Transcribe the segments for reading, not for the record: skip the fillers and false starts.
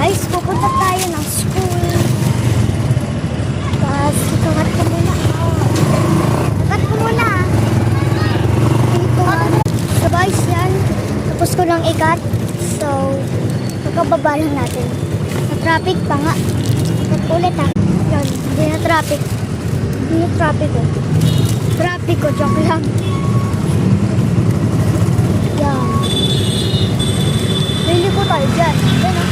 Guys, pupunta tayo ng school. Tapos, ikakat ko muna. Ikat ko muna. Dito. So guys, yan. Tapos ko lang ikat. So, pagkababa lang natin. Na-traffic pa nga. Ikat ulit ha. Yan, hindi na traffic. Hindi na traffic oh. Traffic ko, joke lang. Yan. Lili ko tayo dyan. Yan o.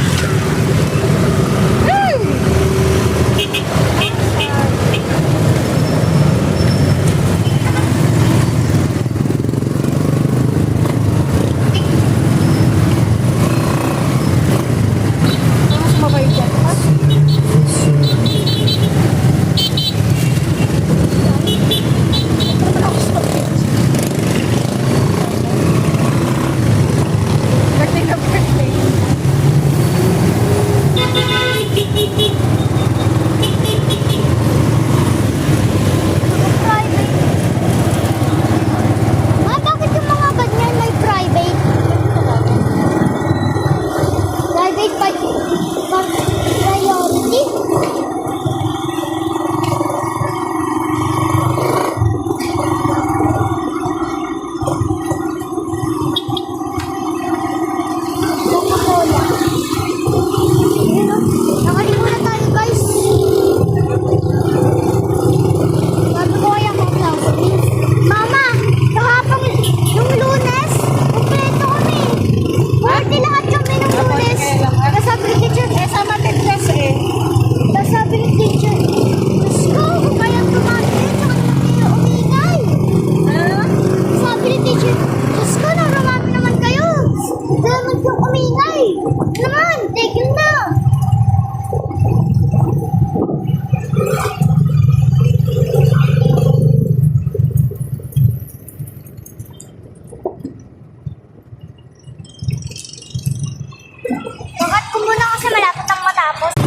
Bakat ko muna kasi malapit ang matapos.